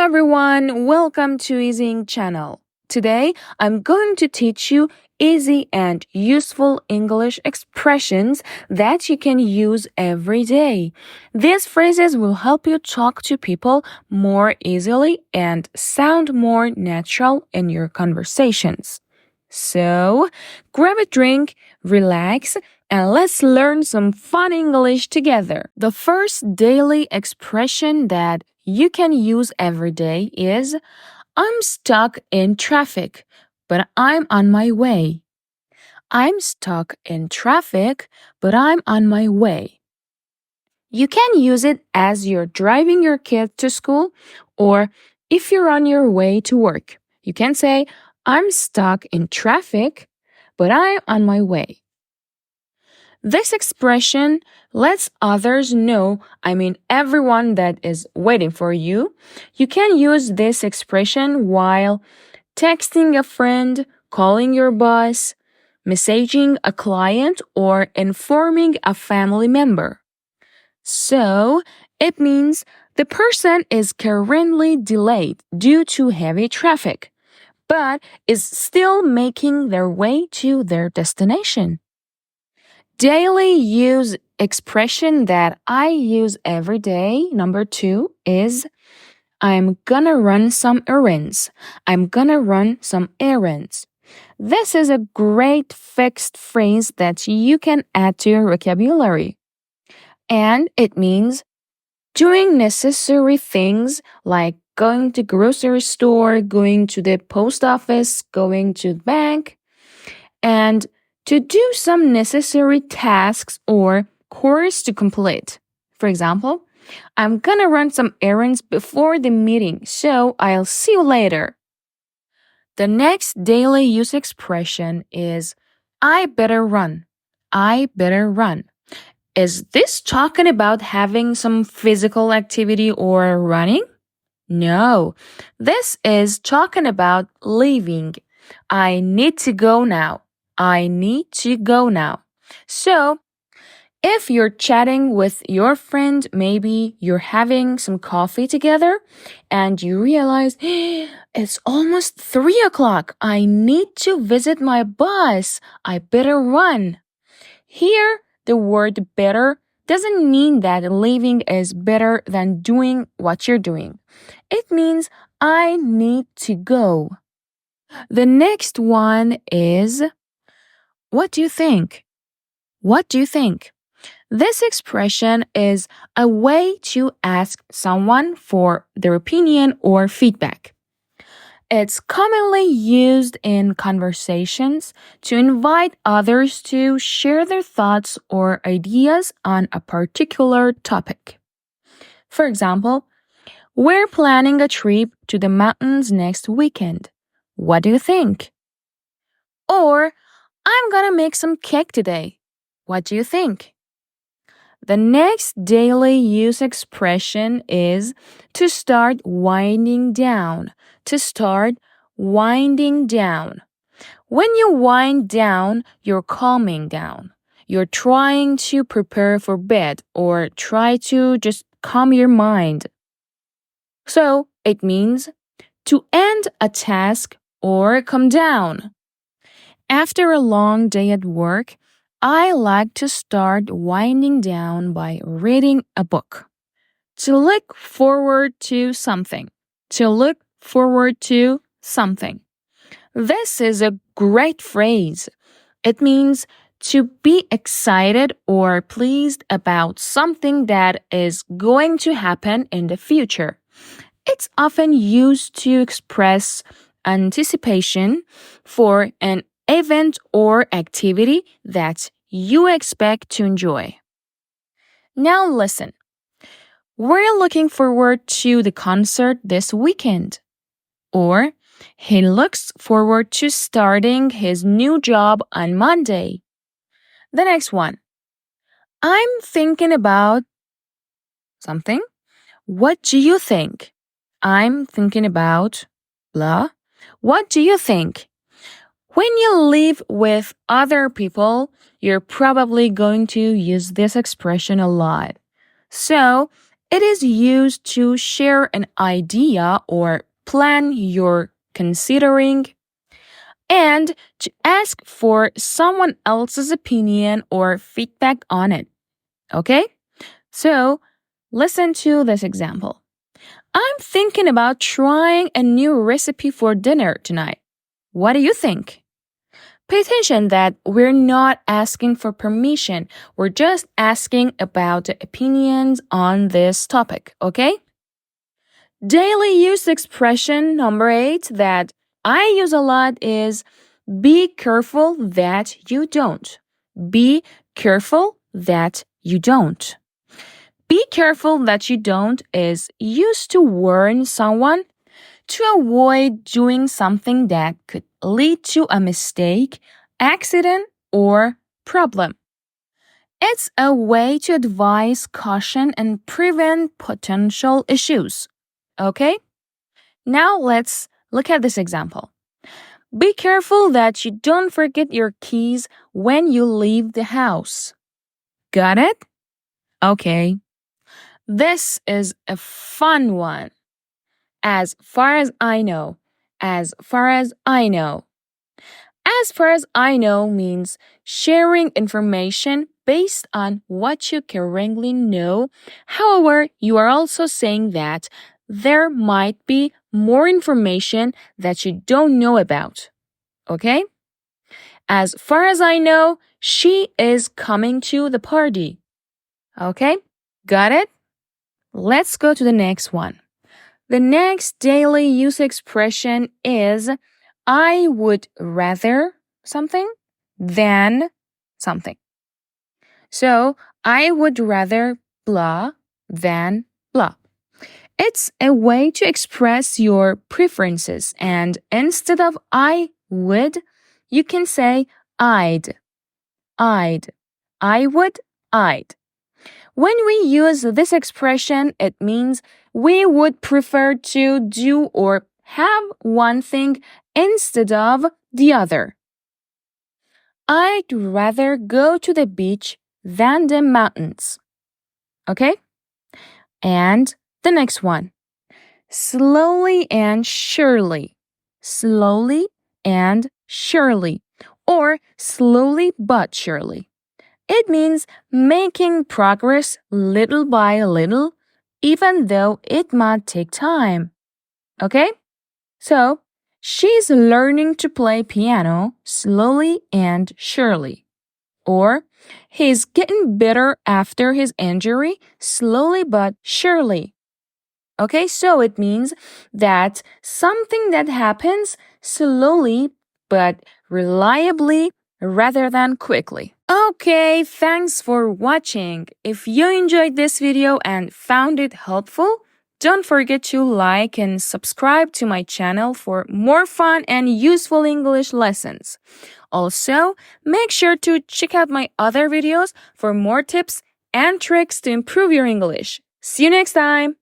everyone, welcome to Easying channel. Today, I'm going to teach you easy and useful English expressions that you can use every day. These phrases will help you talk to people more easily and sound more natural in your conversations. So, grab a drink, relax, and let's learn some fun English together. The first daily expression that you can use every day is I'm stuck in traffic, but I'm on my way. I'm stuck in traffic, but I'm on my way. You can use it as you're driving your kid to school or if you're on your way to work. You can say, I'm stuck in traffic, but I'm on my way. This expression lets others know, everyone that is waiting for you. You can use this expression while texting a friend, calling your boss, messaging a client, or informing a family member. So, it means the person is currently delayed due to heavy traffic, but is still making their way to their destination. Daily use expression that I use every day, number 2, is I'm gonna run some errands. I'm gonna run some errands. This is a great fixed phrase that you can add to your vocabulary. And it means doing necessary things like going to grocery store, going to the post office, going to the bank, and to do some necessary tasks or chores to complete. For example, I'm gonna run some errands before the meeting, so I'll see you later. The next daily use expression is I better run. I better run. Is this talking about having some physical activity or running? No, this is talking about leaving. I need to go now. I need to go now. So, if you're chatting with your friend, maybe you're having some coffee together and you realize it's almost 3 o'clock. I need to visit my boss. I better run. Here, the word better doesn't mean that leaving is better than doing what you're doing. It means I need to go. The next one is what do you think? What do you think? This expression is a way to ask someone for their opinion or feedback. It's commonly used in conversations to invite others to share their thoughts or ideas on a particular topic. For example, we're planning a trip to the mountains next weekend. What do you think? Or, I'm gonna make some cake today. What do you think? The next daily use expression is to start winding down. To start winding down. When you wind down, you're calming down. You're trying to prepare for bed or try to just calm your mind. So, it means to end a task or come down. After a long day at work, I like to start winding down by reading a book. To look forward to something. To look forward to something. This is a great phrase. It means to be excited or pleased about something that is going to happen in the future. It's often used to express anticipation for an event or activity that you expect to enjoy. Now listen. We're looking forward to the concert this weekend. Or, he looks forward to starting his new job on Monday. The next one. I'm thinking about something. What do you think? I'm thinking about blah. What do you think? When you live with other people, you're probably going to use this expression a lot. So, It is used to share an idea or plan you're considering and to ask for someone else's opinion or feedback on it. Okay? So, listen to this example. I'm thinking about trying a new recipe for dinner tonight. What do you think? Pay attention that we're not asking for permission. We're just asking about the opinions on this topic, okay? Daily use expression number 8 that I use a lot is be careful that you don't. Be careful that you don't. Be careful that you don't is used to warn someone to avoid doing something that could lead to a mistake, accident, or problem. It's a way to advise caution and prevent potential issues. Okay? Now let's look at this example. Be careful that you don't forget your keys when you leave the house. Got it? Okay. This is a fun one. As far as I know. As far as I know. As far as I know means sharing information based on what you currently know. However, you are also saying that there might be more information that you don't know about. Okay? As far as I know, she is coming to the party. Okay? Got it? Let's go to the next one. The next daily use expression is I would rather something than something. So, I would rather blah than blah. It's a way to express your preferences, and instead of I would, you can say I'd. I'd. I would, I'd. When we use this expression, it means we would prefer to do or have one thing instead of the other. I'd rather go to the beach than the mountains. Okay? And the next one. Slowly and surely. Slowly and surely. Or slowly but surely. It means making progress little by little, even though it might take time. Okay? So, she's learning to play piano slowly and surely. Or, he's getting better after his injury slowly but surely. Okay, so it means that something that happens slowly but reliably rather than quickly. Okay, thanks for watching. If you enjoyed this video and found it helpful, don't forget to like and subscribe to my channel for more fun and useful English lessons. Also, make sure to check out my other videos for more tips and tricks to improve your English. See you next time!